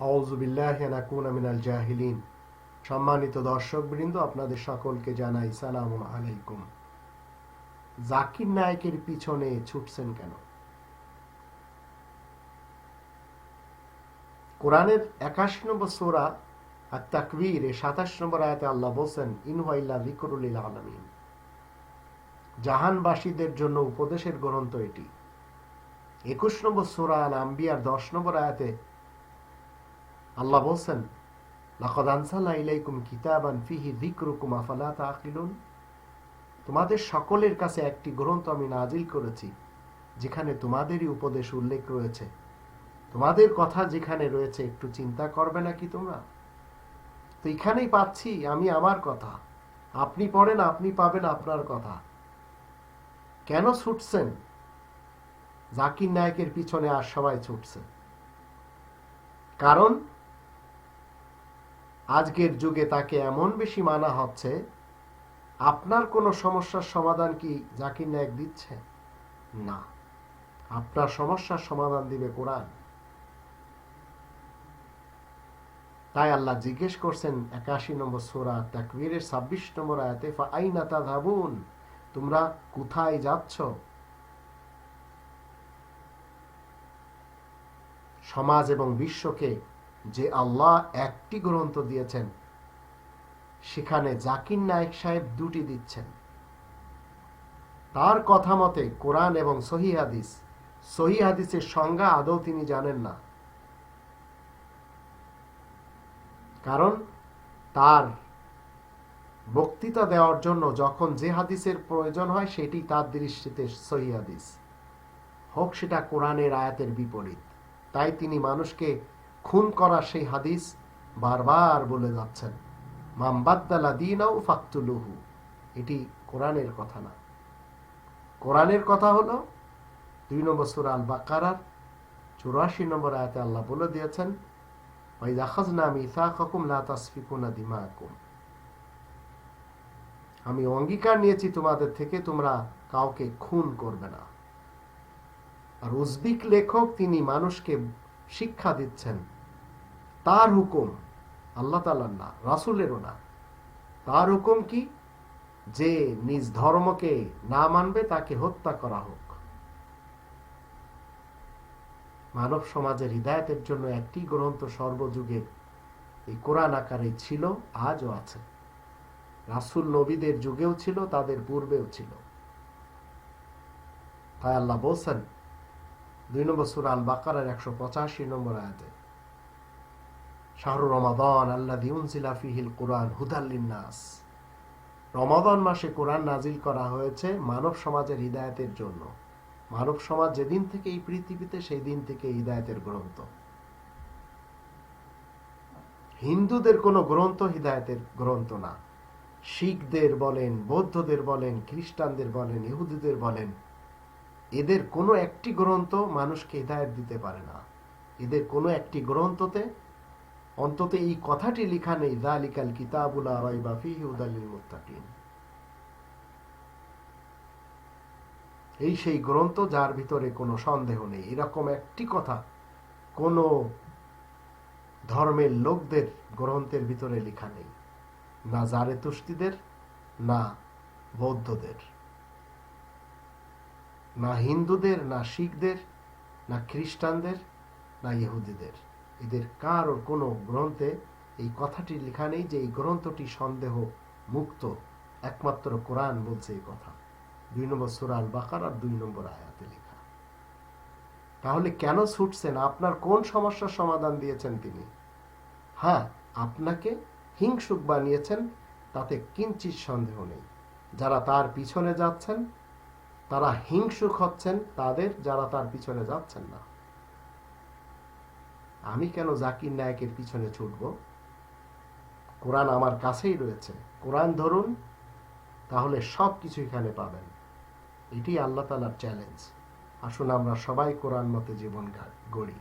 আউযু বিল্লাহি আন আকুনা মিনাল জাহিলিন। সম্মানিত দর্শকবৃন্দ, আপনাদের সকলকে জানাই সালামু আলাইকুম। জাকির নায়েকের পিছনে ছুটছেন কেন? কোরআনের ৮১ নম্বর সূরা আত-তাকবীর ২৭ নম্বর আয়াতে আল্লাহ বলছেন, ইন হুয়া ইল্লা যিকরুল লিল আলামিন। জাহানবাসীদের জন্য উপদেশের গ্রন্থ এটি। ২১ নম্বর সূরা আল আম্বিয়ার ১০ নম্বর আয়াতে আল্লাহ বলছেন, লাকাদ আনসালনা ইলাইকুম কিতাবান ফিহি যিকরুকুম আফালা তাআকিলুন। তোমাদের সকলের কাছে একটি গ্রন্থ আমি নাজিল করেছি যেখানে তোমাদেরই উপদেশ উল্লেখ রয়েছে, তোমাদের কথা যেখানে রয়েছে, একটু চিন্তা করবে নাকি তোমরা? তো এখানেই পাচ্ছি আমি আমার কথা, আপনি পড়েন, আপনি পাবেন আপনার কথা। কেন ছুটছেন? জাকির নায়েকের পিছনে আর সবাই ছুটছে, কারণ আজকের যুগে তাকে এমন বেশি মানা হচ্ছে। আপনার কোনো সমস্যার সমাধান কি জাকির নায়েক দিচ্ছে? না, আপনার সমস্যার সমাধান দিবে কোরআন। তাই আল্লাহ জিজ্ঞেস করছেন ৮১ নম্বর সূরা তাকবীরের ২৬ নম্বর আয়াতে, ফাআইনা তাযহাবুন, তোমরা কোথায় যাচ্ছ? সমাজ এবং বিশ্বকে যে আল্লাহ একটি গ্রন্থ দিয়েছেন, সেখানে জাকির নায়েক সাহেব দুটি দিচ্ছেন। তার কথা মতে কোরআন এবং সহিহ হাদিস, সহিহ হাদিসের সংজ্ঞা আদৌ তিনি জানেন না, কারণ তার বক্তৃতা দেওয়ার জন্য যখন যে হাদিসের প্রয়োজন হয় সেটি তার দৃষ্টিতে সহিহ হাদিস, হোক সেটা কোরআনের আয়াতের বিপরীত। তাই তিনি মানুষকে খুন করা সেই হাদিস বারবার বলে যাচ্ছেন, মান বাদ্দালা দীনাহু ফাকতুলুহু। এটি কোরআনের কথা না। কোরআনের কথা হলো ২ নম্বর সূরা আল বাকারার ৮৪ নম্বর আয়াতে আল্লাহ বলে দিয়েছেন, ওয়াইযা আখাযনা মিসাকাকুম লা তাসফিকুনা দিমাআকুম। আমি অঙ্গীকার নিয়েছি তোমাদের থেকে, তোমরা কাউকে খুন করবে না। আর উজবিক লেখক তিনি মানুষকে শিক্ষা দিচ্ছেন, তার হুকুম, আল্লাহ তাআলার না, রাসূলেরও না। তার হুকুম কি? যে নিজ ধর্মকে না মানবে তাকে হত্যা করা হোক। মানব সমাজের হিদায়াতের জন্য একটি গ্রন্থ সর্বযুগে এই কোরআন আকারে ছিল, আজও আছে। রাসূল নবীদের যুগেও ছিল, তাদের পূর্বেও ছিল। তাই আল্লাহ বলছেন ২ নম্বর সূরা আল বাকারার ১৮৫ নম্বর আয়াতে, শাহরু রমাদান আল্লাযী উনজিলা ফীহিল কুরআন হুদাল লিন্নাস। রমাদান মাসে কোরআন নাজিল করা হয়েছে মানব সমাজের হিদায়াতের জন্য। মানব সমাজ যেদিন থেকে এই পৃথিবীতে, সেই দিন থেকে হিদায়াতের গ্রন্থ। হিন্দুদের কোনো গ্রন্থ হিদায়াতের গ্রন্থ না। শিখদের বলেন, বৌদ্ধদের বলেন, খ্রিস্টানদের বলেন, ইহুদিদের বলেন, এদের কোনো একটি গ্রন্থ মানুষকে হিদায়াত দিতে পারে না। এদের কোনো একটি গ্রন্থতে অন্তত এই কথাটি লেখা নেই, যালিকাল কিতাবু লা রাইবা ফীহি হুদাল লিল মুত্তাকিন। এই সেই গ্রন্থ যার ভিতরে কোনো সন্দেহ নেই, এরকম একটি কথা কোন ধর্মের লোকদের গ্রন্থের ভিতরে লেখা নেই, না জারেতুস্তিদের, না বৌদ্ধদের, না হিন্দুদের, না শিখদের, না খ্রিস্টানদের, না ইহুদিদের। এদের কারো কোনো গ্রন্থে এই কথাটি লেখা নেই যে এই গ্রন্থটি সন্দেহ মুক্ত। একমাত্র কোরআন বলছে এই কথা। ২ নম্বর সূরা আল বাকারার ২ নম্বর আয়াতে লেখা। তাহলে কেন ছুটছেন? আপনার কোন সমস্যার সমাধান দিয়েছেন তিনি? হ্যাঁ, আপনাকে হিংসুক বানিয়েছেন, তাতে কিঞ্চিত সন্দেহ নেই। যারা তার পিছনে যাচ্ছেন তারা হিংসুক হচ্ছেন, তাদের যারা তার পিছনে যাচ্ছেন না। আমি কেন জাকির নায়েকের পিছনে ছুটব? কোরআন আমার কাছেই রয়েছে। কোরআন ধরুন, তাহলে সব কিছু এখানে পাবেন। এটি আল্লাহ তাআলার চ্যালেঞ্জ। আসুন আমরা সবাই কোরআন মতে জীবন গড়ি।